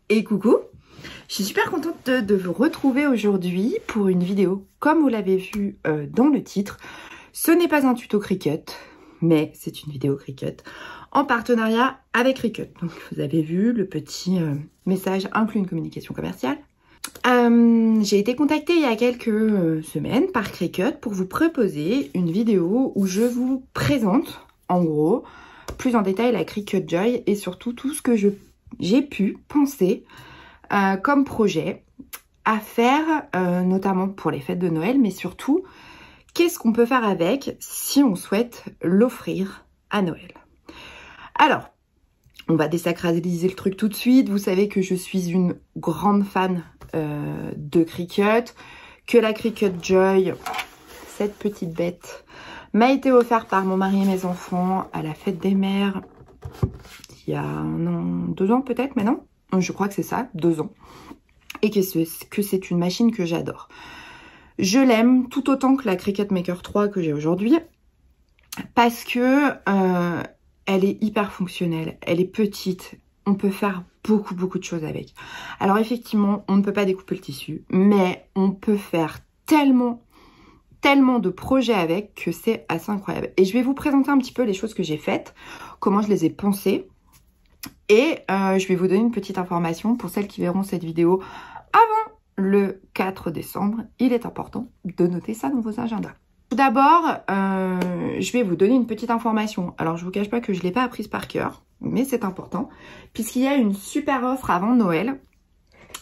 Et coucou, je suis super contente de vous retrouver aujourd'hui pour une vidéo. Comme vous l'avez vu dans le titre, ce n'est pas un tuto Cricut, mais c'est une vidéo Cricut en partenariat avec Cricut. Donc vous avez vu le petit message inclut une communication commerciale. J'ai été contactée il y a quelques semaines par Cricut pour vous proposer une vidéo où je vous présente en gros plus en détail la Cricut Joy et surtout tout ce que j'ai pu penser comme projet à faire, notamment pour les fêtes de Noël, mais surtout, qu'est-ce qu'on peut faire avec si on souhaite l'offrir à Noël. Alors, on va désacraliser le truc tout de suite. Vous savez que je suis une grande fan de Cricut, que la Cricut Joy, cette petite bête, m'a été offerte par mon mari et mes enfants à la fête des mères il y a 2 ans peut-être maintenant. Je crois que c'est ça, 2 ans. Et que c'est une machine que j'adore. Je l'aime tout autant que la Cricut Maker 3 que j'ai aujourd'hui. Parce que elle est hyper fonctionnelle. Elle est petite. On peut faire beaucoup de choses avec. Alors effectivement, on ne peut pas découper le tissu. Mais on peut faire tellement de projets avec que c'est assez incroyable. Et je vais vous présenter un petit peu les choses que j'ai faites. Comment je les ai pensées. Et je vais vous donner une petite information pour celles qui verront cette vidéo avant le 4 décembre. Il est important de noter ça dans vos agendas. Tout d'abord, je vais vous donner une petite information. Alors, je ne vous cache pas que je ne l'ai pas apprise par cœur, mais c'est important. Puisqu'il y a une super offre avant Noël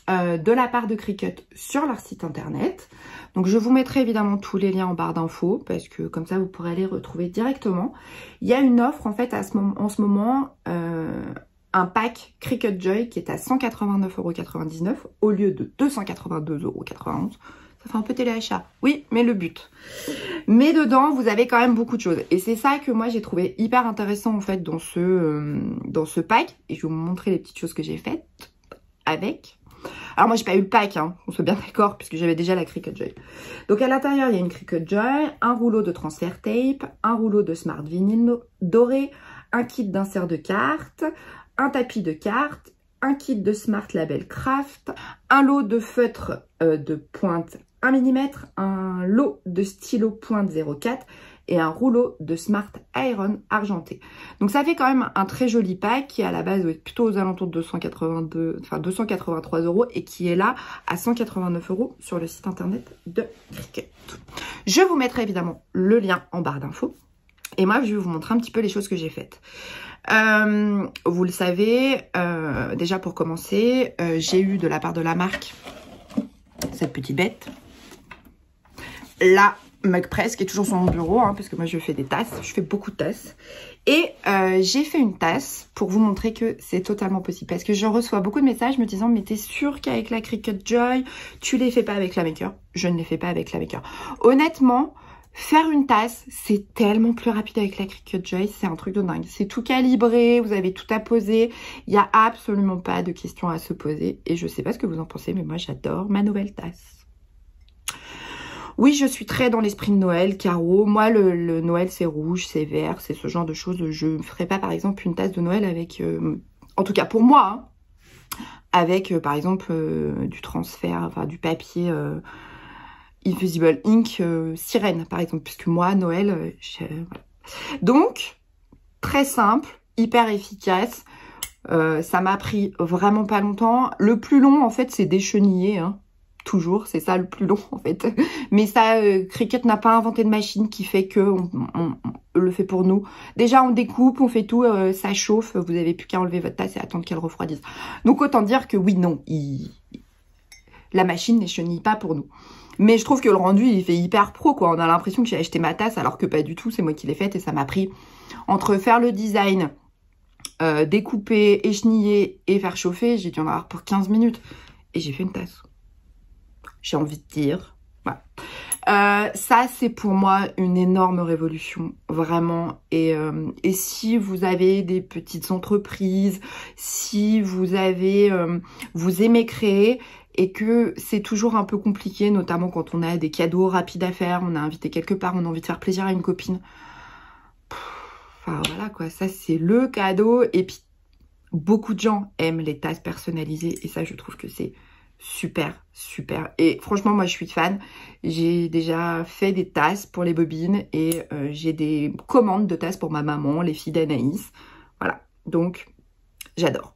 de la part de Cricut sur leur site internet. Donc, je vous mettrai évidemment tous les liens en barre d'infos parce que comme ça, vous pourrez les retrouver directement. Il y a une offre en fait en ce moment... un pack Cricut Joy qui est à 189,99 € au lieu de 282,91 €. Ça fait un peu téléachat. Oui, mais le but. Mais dedans, vous avez quand même beaucoup de choses. Et c'est ça que moi, j'ai trouvé hyper intéressant en fait dans ce pack. Et je vais vous montrer les petites choses que j'ai faites avec. Alors moi, j'ai pas eu le pack, hein, on soit bien d'accord, puisque j'avais déjà la Cricut Joy. Donc à l'intérieur, il y a une Cricut Joy, un rouleau de transfert tape, un rouleau de smart vinyl doré, un kit d'insert de cartes, un tapis de cartes, un kit de Smart Label Craft, un lot de feutres de pointe 1 mm, un lot de stylo pointe 0,4 et un rouleau de Smart Iron argenté. Donc ça fait quand même un très joli pack qui à la base doit être plutôt aux alentours de 283 € et qui est là à 189 € sur le site internet de Cricut. Je vous mettrai évidemment le lien en barre d'infos. Et moi, je vais vous montrer un petit peu les choses que j'ai faites. Vous le savez, déjà pour commencer, j'ai eu de la part de la marque cette petite bête. La Mug Press qui est toujours sur mon bureau, hein, parce que moi je fais des tasses, je fais beaucoup de tasses. Et j'ai fait une tasse pour vous montrer que c'est totalement possible. Parce que je reçois beaucoup de messages me disant « Mais t'es sûr qu'avec la Cricut Joy, tu les fais pas avec la Maker ?» Je ne les fais pas avec la Maker. Honnêtement... faire une tasse, c'est tellement plus rapide avec la Cricut Joy, c'est un truc de dingue. C'est tout calibré, vous avez tout à poser, il n'y a absolument pas de questions à se poser. Et je sais pas ce que vous en pensez, mais moi j'adore ma nouvelle tasse. Oui, je suis très dans l'esprit de Noël, carreau. Moi, le Noël, c'est rouge, c'est vert, c'est ce genre de choses. Je ne ferai pas, par exemple, une tasse de Noël avec... en tout cas, pour moi, hein, avec, par exemple, du transfert, enfin, du papier... Invisible Ink sirène par exemple, puisque moi Noël voilà. Donc très simple, hyper efficace, ça m'a pris vraiment pas longtemps. Le plus long en fait c'est décheniller, hein. Toujours c'est ça le plus long en fait, mais ça Cricut n'a pas inventé de machine qui fait que on le fait pour nous. Déjà on découpe, on fait tout, ça chauffe, vous avez plus qu'à enlever votre tasse et attendre qu'elle refroidisse. Donc autant dire que oui non, la machine n'échenille pas pour nous. Mais je trouve que le rendu, il fait hyper pro, quoi. On a l'impression que j'ai acheté ma tasse, alors que pas du tout. C'est moi qui l'ai faite et ça m'a pris entre faire le design, découper, écheniller et faire chauffer. J'ai dû en avoir pour 15 minutes. Et j'ai fait une tasse. J'ai envie de dire. Voilà. Ça, c'est pour moi une énorme révolution, vraiment. Et si vous avez des petites entreprises, si vous avez, vous aimez créer... et que c'est toujours un peu compliqué, notamment quand on a des cadeaux rapides à faire, on a invité quelque part, on a envie de faire plaisir à une copine. Enfin voilà quoi, ça c'est le cadeau. Et puis Beaucoup de gens aiment les tasses personnalisées et ça, je trouve que c'est super, super. Et franchement, moi, je suis fan. J'ai déjà fait des tasses pour les bobines et j'ai des commandes de tasses pour ma maman, les filles d'Anaïs. Voilà, donc j'adore.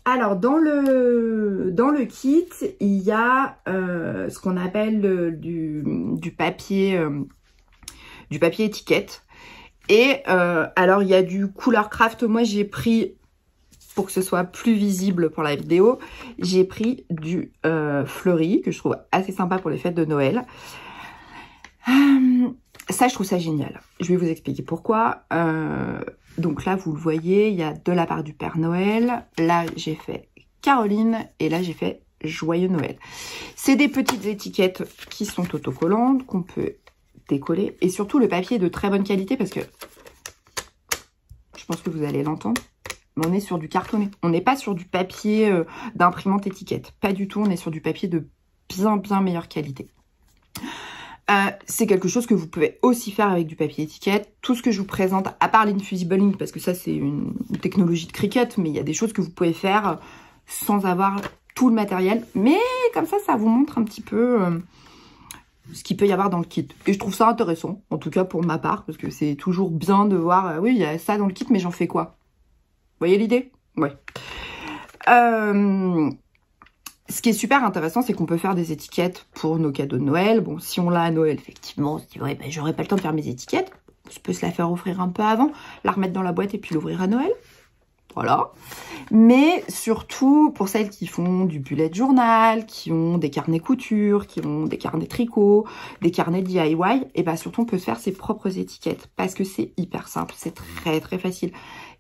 Alors, dans le kit, il y a ce qu'on appelle du papier étiquette. Et alors, il y a du Couleur Craft. Moi, j'ai pris, pour que ce soit plus visible pour la vidéo, j'ai pris du fleuri, que je trouve assez sympa pour les fêtes de Noël. Ça, je trouve ça génial. Je vais vous expliquer pourquoi. Donc là, vous le voyez, il y a de la part du Père Noël. Là, j'ai fait Caroline et là, j'ai fait Joyeux Noël. C'est des petites étiquettes qui sont autocollantes, qu'on peut décoller. Et surtout, le papier est de très bonne qualité parce que, je pense que vous allez l'entendre, mais on est sur du cartonné. On n'est pas sur du papier d'imprimante étiquette. Pas du tout, on est sur du papier de bien, bien meilleure qualité. C'est quelque chose que vous pouvez aussi faire avec du papier étiquette. Tout ce que je vous présente, à part l'Infusible Ink, parce que ça c'est une technologie de Cricut, mais il y a des choses que vous pouvez faire sans avoir tout le matériel. Mais comme ça vous montre un petit peu ce qu'il peut y avoir dans le kit. Et je trouve ça intéressant, en tout cas pour ma part, parce que c'est toujours bien de voir, oui il y a ça dans le kit, mais j'en fais quoi? Vous voyez l'idée? Ouais. Ce qui est super intéressant, c'est qu'on peut faire des étiquettes pour nos cadeaux de Noël. Bon, si on l'a à Noël, effectivement, on se dit, ouais, ben, j'aurais pas le temps de faire mes étiquettes. On peut se la faire offrir un peu avant, la remettre dans la boîte et puis l'ouvrir à Noël. Voilà. Mais surtout, pour celles qui font du bullet journal, qui ont des carnets couture, qui ont des carnets tricot, des carnets DIY, et ben surtout, on peut se faire ses propres étiquettes parce que c'est hyper simple, c'est très, très facile.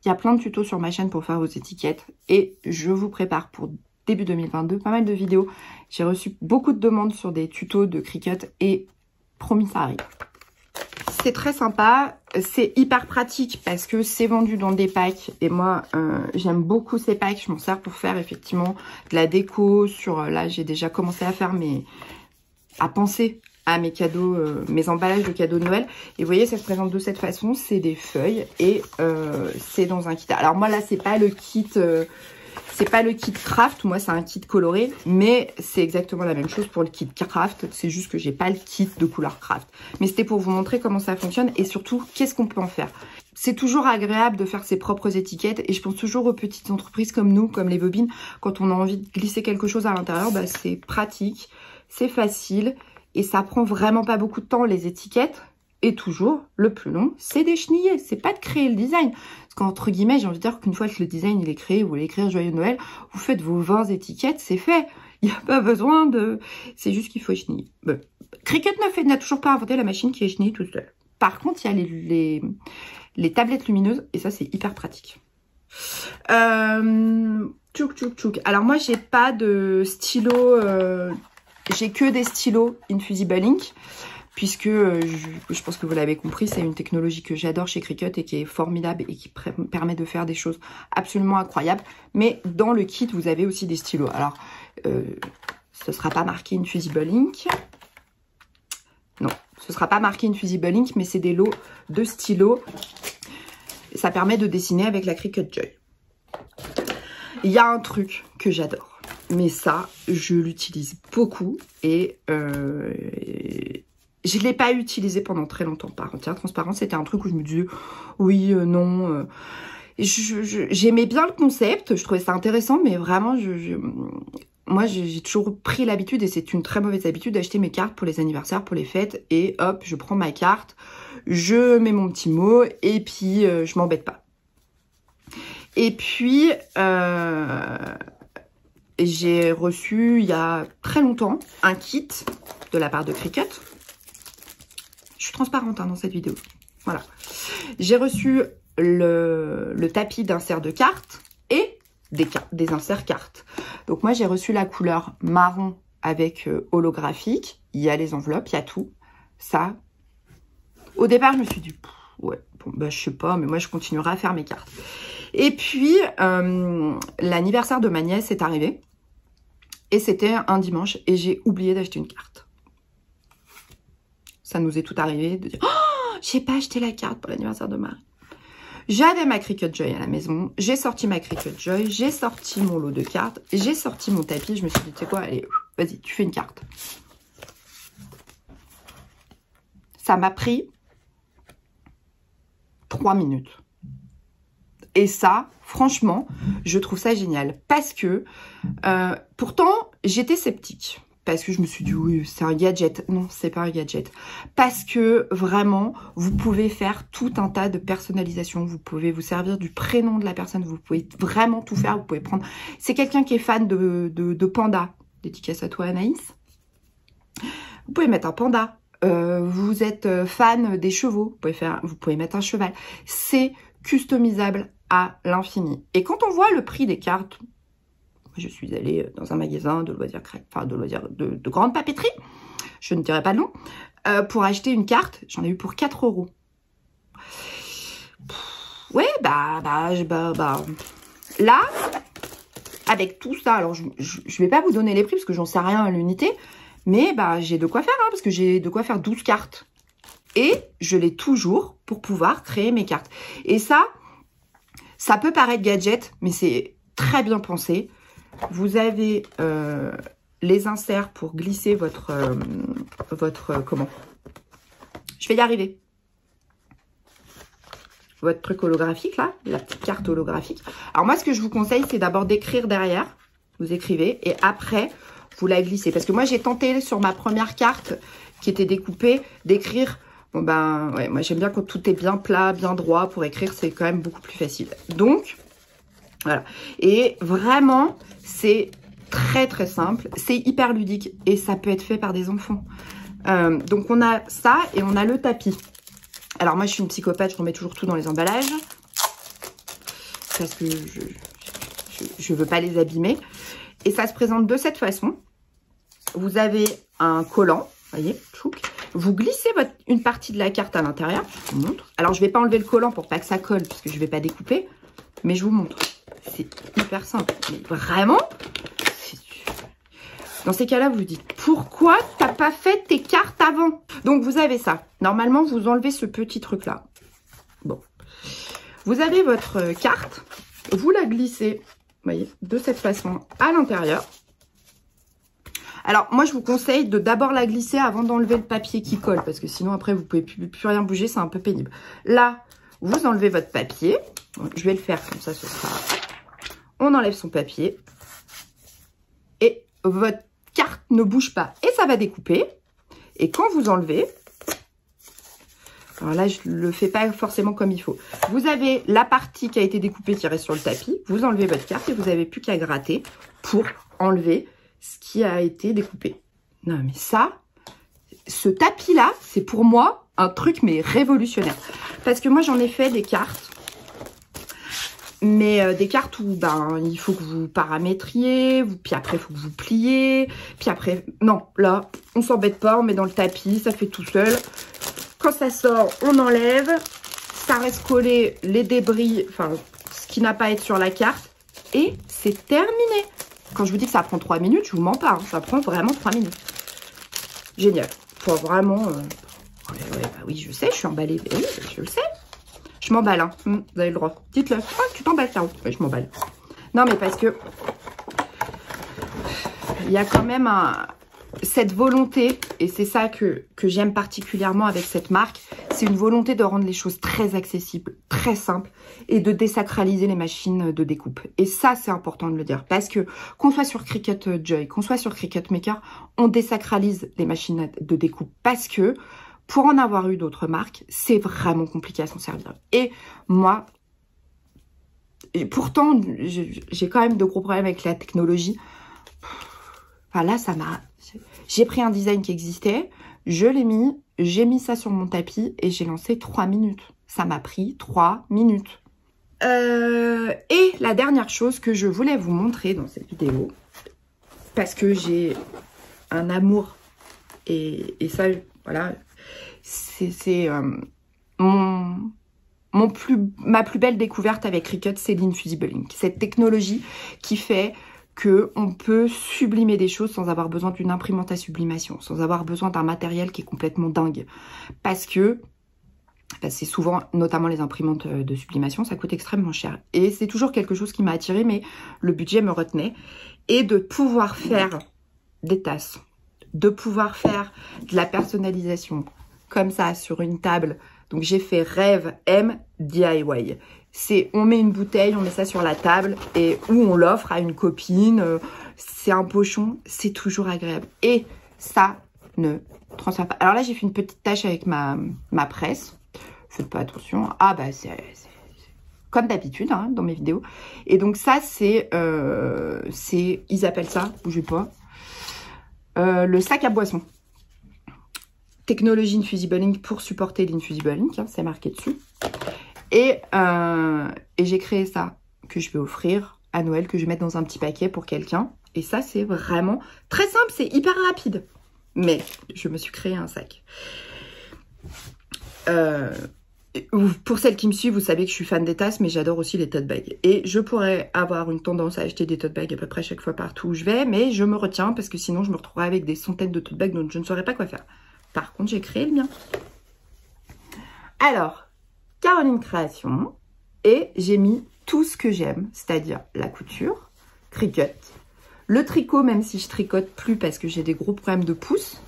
Il y a plein de tutos sur ma chaîne pour faire vos étiquettes et je vous prépare pour début 2022, pas mal de vidéos. J'ai reçu beaucoup de demandes sur des tutos de Cricut et promis, ça arrive. C'est très sympa, c'est hyper pratique parce que c'est vendu dans des packs et moi j'aime beaucoup ces packs. Je m'en sers pour faire effectivement de la déco sur, là j'ai déjà commencé à penser à mes cadeaux, mes emballages de cadeaux de Noël. Et vous voyez, ça se présente de cette façon, c'est des feuilles et c'est dans un kit. Alors moi là c'est pas le kit craft, moi c'est un kit coloré, mais c'est exactement la même chose pour le kit craft, c'est juste que j'ai pas le kit de couleur craft. Mais c'était pour vous montrer comment ça fonctionne et surtout qu'est-ce qu'on peut en faire. C'est toujours agréable de faire ses propres étiquettes et je pense toujours aux petites entreprises comme nous, comme les bobines, quand on a envie de glisser quelque chose à l'intérieur, bah, c'est pratique, c'est facile et ça prend vraiment pas beaucoup de temps les étiquettes. Et toujours, le plus long, c'est d'écheniller, c'est pas de créer le design. Parce qu'entre guillemets, j'ai envie de dire qu'une fois que le design il est créé, vous voulez écrire Joyeux Noël, vous faites vos 20 étiquettes, c'est fait. Il n'y a pas besoin de... C'est juste qu'il faut écheniller. Bon. Cricut n'a toujours pas inventé la machine qui échenille toute seule. Par contre, il y a les tablettes lumineuses, et ça, c'est hyper pratique. Tchouk. Alors moi, j'ai pas de stylo... j'ai que des stylos Infusible Ink. Puisque je pense que vous l'avez compris, c'est une technologie que j'adore chez Cricut et qui est formidable et qui permet de faire des choses absolument incroyables. Mais dans le kit, vous avez aussi des stylos. Alors, ce ne sera pas marqué Infusible Ink. Non, ce ne sera pas marqué Infusible Ink, mais c'est des lots de stylos. Ça permet de dessiner avec la Cricut Joy. Il y a un truc que j'adore. Mais ça, je l'utilise beaucoup et... je ne l'ai pas utilisé pendant très longtemps. Par entière transparence, c'était un truc où je me disais oui, non. J'aimais bien le concept, je trouvais ça intéressant, mais vraiment, moi, j'ai toujours pris l'habitude, et c'est une très mauvaise habitude, d'acheter mes cartes pour les anniversaires, pour les fêtes, et hop, je prends ma carte, je mets mon petit mot, et puis je m'embête pas. Et puis, j'ai reçu, il y a très longtemps, un kit de la part de Cricut. Je suis transparente dans cette vidéo. Voilà. J'ai reçu le tapis d'insert de cartes et des inserts cartes. Donc moi, j'ai reçu la couleur marron avec holographique. Il y a les enveloppes, il y a tout. Ça, au départ, je me suis dit, ouais, bon, bah, je sais pas, mais moi, je continuerai à faire mes cartes. Et puis, l'anniversaire de ma nièce est arrivé. Et c'était un dimanche et j'ai oublié d'acheter une carte. Ça nous est tout arrivé de dire « Oh, j'ai pas acheté la carte pour l'anniversaire de Marie. » J'avais ma Cricut Joy à la maison, j'ai sorti ma Cricut Joy, j'ai sorti mon lot de cartes, j'ai sorti mon tapis, je me suis dit, tu sais quoi, allez, vas-y, tu fais une carte. Ça m'a pris 3 minutes. Et ça, franchement, je trouve ça génial. Parce que, pourtant, j'étais sceptique. Parce que je me suis dit, oui, c'est un gadget. Non, c'est pas un gadget. Parce que, vraiment, vous pouvez faire tout un tas de personnalisation. Vous pouvez vous servir du prénom de la personne. Vous pouvez vraiment tout faire. Vous pouvez prendre... C'est quelqu'un qui est fan de panda. Dédicace à toi, Anaïs. Vous pouvez mettre un panda. Vous êtes fan des chevaux. Vous pouvez mettre un cheval. C'est customisable à l'infini. Et quand on voit le prix des cartes... Je suis allée dans un magasin de loisirs, enfin de grande papeterie, je ne dirais pas de nom, pour acheter une carte. J'en ai eu pour 4 €. Ouais, là, avec tout ça, alors je vais pas vous donner les prix parce que j'en sais rien à l'unité, mais j'ai de quoi faire, hein, parce que j'ai de quoi faire 12 cartes. Et je l'ai toujours pour pouvoir créer mes cartes. Et ça peut paraître gadget, mais c'est très bien pensé. Vous avez les inserts pour glisser votre comment? Je vais y arriver. Votre truc holographique, là, la petite carte holographique. Alors moi, ce que je vous conseille, c'est d'abord d'écrire derrière. Vous écrivez et après, vous la glissez. Parce que moi, j'ai tenté sur ma première carte qui était découpée d'écrire... Bon ouais, moi, j'aime bien quand tout est bien plat, bien droit. Pour écrire, c'est quand même beaucoup plus facile. Donc... Voilà. Et vraiment, c'est très très simple. C'est hyper ludique et ça peut être fait par des enfants. Donc on a ça et on a le tapis. Alors moi je suis une psychopathe, je remets toujours tout dans les emballages. Parce que je veux pas les abîmer. Et ça se présente de cette façon. Vous avez un collant, voyez, tchouk. Vous glissez une partie de la carte à l'intérieur. Je vous montre. Alors je vais pas enlever le collant pour pas que ça colle parce que je vais pas découper. Mais je vous montre. C'est hyper simple. Mais vraiment, dans ces cas-là, vous vous dites, pourquoi t'as pas fait tes cartes avant? Donc, vous avez ça. Normalement, vous enlevez ce petit truc-là. Bon. Vous avez votre carte. Vous la glissez, vous voyez, de cette façon à l'intérieur. Alors, moi, je vous conseille de d'abord la glisser avant d'enlever le papier qui colle. Parce que sinon, après, vous pouvez plus rien bouger. C'est un peu pénible. Là, vous enlevez votre papier. Je vais le faire comme ça, ce sera... On enlève son papier. Et votre carte ne bouge pas. Et ça va découper. Et quand vous enlevez... Alors là, je ne le fais pas forcément comme il faut. Vous avez la partie qui a été découpée qui reste sur le tapis. Vous enlevez votre carte et vous n'avez plus qu'à gratter pour enlever ce qui a été découpé. Non, mais ça, ce tapis-là, c'est pour moi un truc mais révolutionnaire. Parce que moi, j'en ai fait des cartes. Mais des cartes où il faut que vous paramétriez, puis après il faut que vous pliez, puis après, non, là, on s'embête pas, on met dans le tapis, ça fait tout seul. Quand ça sort, on enlève, ça reste collé, les débris, enfin, ce qui n'a pas à être sur la carte, et c'est terminé. Quand je vous dis que ça prend 3 minutes, je vous mens pas, hein, ça prend vraiment 3 minutes. Génial. Faut vraiment... oui, je sais, je suis emballée, oui, je le sais. Je m'emballe, hein. Vous avez le droit. Dites-le. Oh, tu t'emballes, Caro. Oui, je m'emballe. Non, mais parce que il y a quand même cette volonté, et c'est ça que j'aime particulièrement avec cette marque, c'est une volonté de rendre les choses très accessibles, très simples, et de désacraliser les machines de découpe. Et ça, c'est important de le dire, parce que qu'on soit sur Cricut Joy, qu'on soit sur Cricut Maker, on désacralise les machines de découpe, parce que pour en avoir eu d'autres marques, c'est vraiment compliqué à s'en servir. Et moi, pourtant, j'ai quand même de gros problèmes avec la technologie. Enfin là, ça m'a... J'ai pris un design qui existait, je l'ai mis, j'ai mis ça sur mon tapis et j'ai lancé 3 minutes. Ça m'a pris 3 minutes. Et la dernière chose que je voulais vous montrer dans cette vidéo, parce que j'ai un amour, et ça, voilà... C'est ma plus belle découverte avec Cricut, c'est l'Infusible Ink. Cette technologie qui fait qu'on peut sublimer des choses sans avoir besoin d'une imprimante à sublimation, sans avoir besoin d'un matériel qui est complètement dingue. Parce que c'est souvent, notamment les imprimantes de sublimation, ça coûte extrêmement cher. Et c'est toujours quelque chose qui m'a attirée, mais le budget me retenait. Et de pouvoir faire des tasses, de pouvoir faire de la personnalisation comme ça sur une table. Donc j'ai fait Rêve M DIY. C'est on met une bouteille, on met ça sur la table et ou on l'offre à une copine. C'est un pochon, c'est toujours agréable. Et ça ne transfère pas. Alors là, j'ai fait une petite tâche avec ma presse. Faites pas attention. Ah bah c'est comme d'habitude hein, dans mes vidéos. Et donc ça, c'est ils appellent ça, bougez pas, le sac à boisson. Technologie Infusible Ink pour supporter l'Infusible Ink, hein, c'est marqué dessus. Et j'ai créé ça, que je vais offrir à Noël, que je vais mettre dans un petit paquet pour quelqu'un. Et ça, c'est vraiment très simple, c'est hyper rapide. Mais je me suis créé un sac. Pour celles qui me suivent, vous savez que je suis fan des tasses, mais j'adore aussi les tote bags. Et je pourrais avoir une tendance à acheter des tote bags à peu près chaque fois partout où je vais, mais je me retiens parce que sinon je me retrouverai avec des centaines de tote bags dont je ne saurais pas quoi faire. Par contre, j'ai créé le mien. Alors, Caroline Création, et j'ai mis tout ce que j'aime, c'est-à-dire la couture, Cricut, le tricot, même si je tricote plus parce que j'ai des gros problèmes de pouce,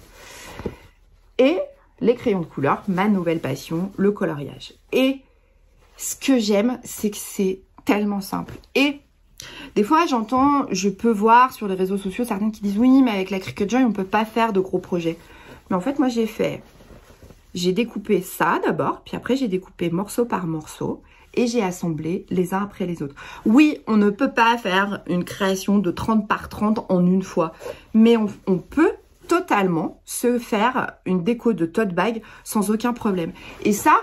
et les crayons de couleur, ma nouvelle passion, le coloriage. Et ce que j'aime, c'est que c'est tellement simple. Et des fois, je peux voir sur les réseaux sociaux certains qui disent oui, mais avec la Cricut Joy, on ne peut pas faire de gros projets. Mais en fait, moi, j'ai découpé ça d'abord, puis après, j'ai découpé morceau par morceau et j'ai assemblé les uns après les autres. Oui, on ne peut pas faire une création de 30 par 30 en une fois, mais on peut totalement se faire une déco de tote bag sans aucun problème. Et ça,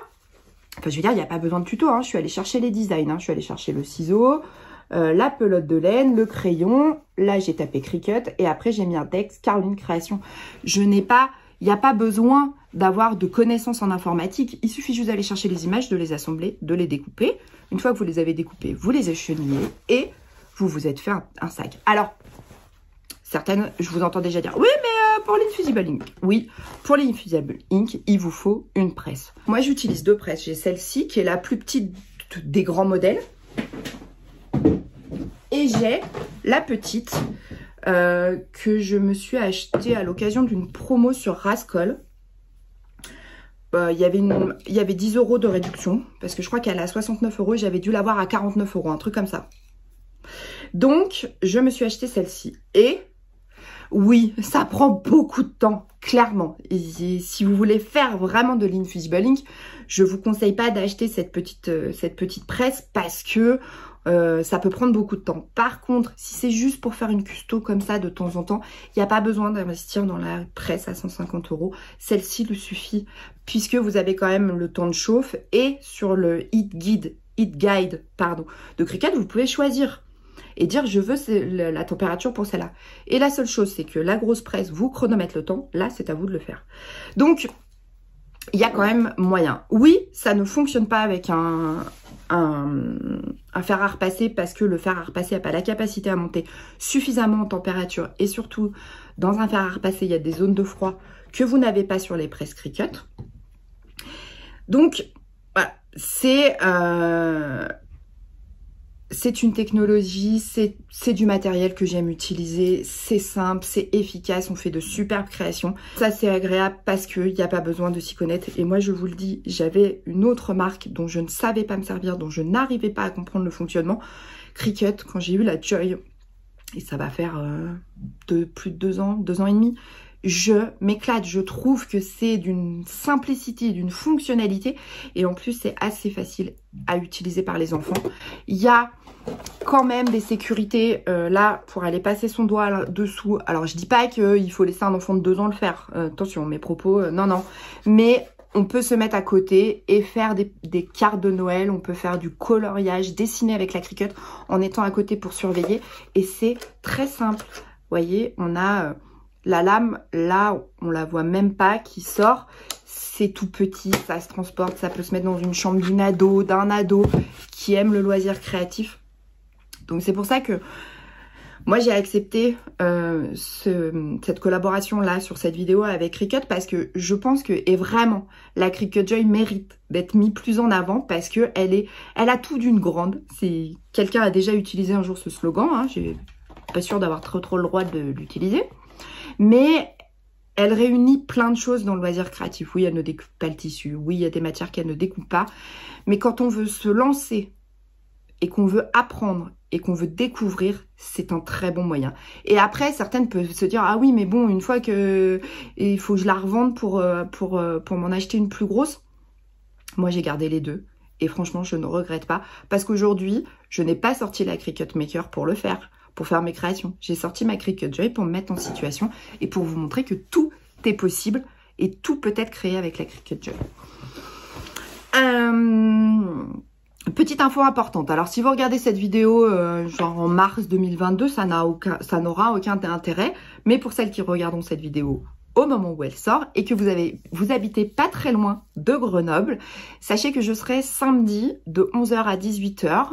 enfin, je veux dire, il n'y a pas besoin de tuto, hein. Je suis allée chercher les designs, hein. Je suis allée chercher le ciseau, la pelote de laine, le crayon. Là, j'ai tapé Cricut et après, j'ai mis un texte Caroline Création. Il n'y a pas besoin d'avoir de connaissances en informatique. Il suffit juste d'aller chercher les images, de les assembler, de les découper. Une fois que vous les avez découpées, vous les échenillez et vous vous êtes fait un sac. Alors, certaines, je vous entends déjà dire, oui, mais pour l'Infusible Ink. Oui, pour l'Infusible Ink, il vous faut une presse. Moi, j'utilise deux presses. J'ai celle-ci qui est la plus petite des grands modèles. Et j'ai la petite que je me suis achetée à l'occasion d'une promo sur Rascol. Il y avait 10 € de réduction parce que je crois qu'elle est à 69 € et j'avais dû l'avoir à 49 €, un truc comme ça. Donc, je me suis acheté celle-ci. Et oui, ça prend beaucoup de temps, clairement. Et si vous voulez faire vraiment de l'Infusible Ink, je vous conseille pas d'acheter cette petite presse parce que ça peut prendre beaucoup de temps. Par contre, si c'est juste pour faire une custo comme ça de temps en temps, il n'y a pas besoin d'investir dans la presse à 150 €. Celle-ci lui suffit puisque vous avez quand même le temps de chauffe. Et sur le Heat Guide de Cricut, vous pouvez choisir et dire je veux la température pour celle-là. Et la seule chose, c'est que la grosse presse vous chronomètre le temps. Là, c'est à vous de le faire. Donc, il y a quand même moyen. Oui, ça ne fonctionne pas avec un fer à repasser parce que le fer à repasser n'a pas la capacité à monter suffisamment en température. Et surtout, dans un fer à repasser, il y a des zones de froid que vous n'avez pas sur les presses Cricut. Donc, voilà, c'est une technologie, c'est du matériel que j'aime utiliser, c'est simple, c'est efficace, on fait de superbes créations. Ça, c'est agréable parce qu'il n'y a pas besoin de s'y connaître. Et moi, je vous le dis, j'avais une autre marque dont je ne savais pas me servir, dont je n'arrivais pas à comprendre le fonctionnement. Cricut, quand j'ai eu la Joy, et ça va faire plus de 2 ans, 2 ans et demi, je m'éclate. Je trouve que c'est d'une simplicité, d'une fonctionnalité. Et en plus, c'est assez facile à utiliser par les enfants. Il y a quand même des sécurités là pour aller passer son doigt dessous. Alors, je dis pas qu'il faut laisser un enfant de 2 ans le faire. Attention, mes propos, non. Mais on peut se mettre à côté et faire des cartes de Noël. On peut faire du coloriage, dessiner avec la Cricut en étant à côté pour surveiller. Et c'est très simple. Vous voyez, on a... la lame, là, on la voit même pas qui sort. C'est tout petit, ça se transporte, ça peut se mettre dans une chambre d'un ado qui aime le loisir créatif. Donc c'est pour ça que Moi, j'ai accepté cette collaboration-là sur cette vidéo avec Cricut parce que je pense que, et vraiment, la Cricut Joy mérite d'être mise plus en avant parce que elle a tout d'une grande. Quelqu'un a déjà utilisé un jour ce slogan, hein, je suis pas sûre d'avoir trop le droit de l'utiliser, mais elle réunit plein de choses dans le loisir créatif. Oui, elle ne découpe pas le tissu, oui, il y a des matières qu'elle ne découpe pas, mais quand on veut se lancer et qu'on veut apprendre et qu'on veut découvrir, c'est un très bon moyen. Et après, certaines peuvent se dire, ah oui, mais bon, une fois que il faut que je la revende pour m'en acheter une plus grosse. Moi, j'ai gardé les deux. Et franchement, je ne regrette pas. Parce qu'aujourd'hui, je n'ai pas sorti la Cricut Maker pour le faire, pour faire mes créations. J'ai sorti ma Cricut Joy pour me mettre en situation et pour vous montrer que tout est possible et tout peut être créé avec la Cricut Joy. Petite info importante. Alors, si vous regardez cette vidéo genre en mars 2022, ça n'aura aucun intérêt. Mais pour celles qui regarderont cette vidéo au moment où elle sort et que vous habitez pas très loin de Grenoble, sachez que je serai samedi de 11h à 18h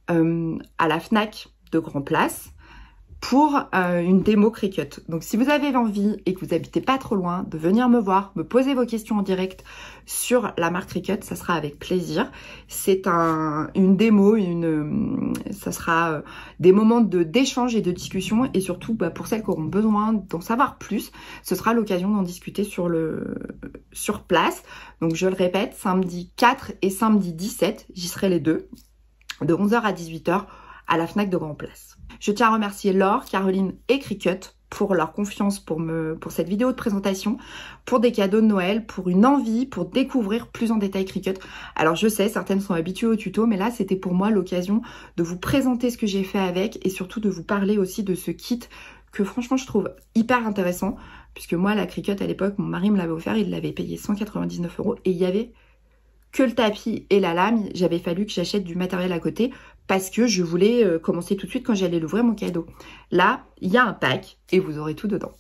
à la Fnac de Grand Place pour une démo Cricut. Donc si vous avez envie et que vous habitez pas trop loin, de venir me voir, me poser vos questions en direct sur la marque Cricut, ça sera avec plaisir. C'est une démo, ça sera des moments d'échange et de discussion, et surtout pour celles qui auront besoin d'en savoir plus, ce sera l'occasion d'en discuter sur place. Donc je le répète, samedi 4 et samedi 17, j'y serai les deux, de 11h à 18h à la Fnac de Grand Place. Je tiens à remercier Laure, Caroline et Cricut pour leur confiance pour cette vidéo de présentation, pour des cadeaux de Noël, pour une envie, pour découvrir plus en détail Cricut. Alors je sais, certaines sont habituées au tuto, mais là c'était pour moi l'occasion de vous présenter ce que j'ai fait avec et surtout de vous parler aussi de ce kit que franchement je trouve hyper intéressant, puisque moi la Cricut à l'époque, mon mari me l'avait offert, il l'avait payé 199 € et il y avait que le tapis et la lame. J'avais fallu que j'achète du matériel à côté parce que je voulais commencer tout de suite quand j'allais l'ouvrir mon cadeau. Là, il y a un pack et vous aurez tout dedans.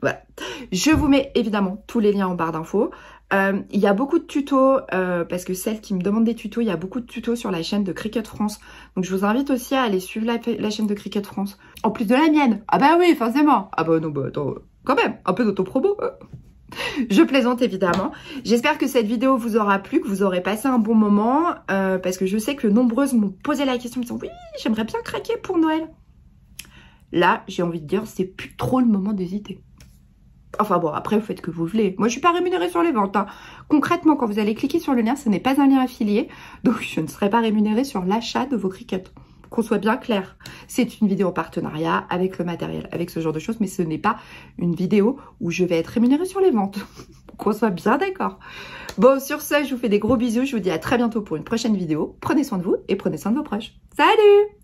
Voilà. Je vous mets évidemment tous les liens en barre d'infos. Il y a beaucoup de tutos, parce que celles qui me demandent des tutos, il y a beaucoup de tutos sur la chaîne de Cricut France. Donc je vous invite aussi à aller suivre la chaîne de Cricut France. En plus de la mienne. Ah bah oui, forcément. Ah bah non, bah attends, quand même, un peu d'autopromo. Je plaisante évidemment. J'espère que cette vidéo vous aura plu, que vous aurez passé un bon moment, parce que je sais que nombreuses m'ont posé la question, me disant oui, j'aimerais bien craquer pour Noël. Là, j'ai envie de dire, c'est plus trop le moment d'hésiter. Enfin bon, après vous faites que vous voulez. Moi, je suis pas rémunérée sur les ventes, hein. Concrètement, quand vous allez cliquer sur le lien, ce n'est pas un lien affilié, donc je ne serai pas rémunérée sur l'achat de vos Cricut. Qu'on soit bien clair, c'est une vidéo en partenariat avec le matériel, avec ce genre de choses, mais ce n'est pas une vidéo où je vais être rémunérée sur les ventes. Qu'on soit bien d'accord. Bon, sur ce, je vous fais des gros bisous, je vous dis à très bientôt pour une prochaine vidéo. Prenez soin de vous et prenez soin de vos proches. Salut!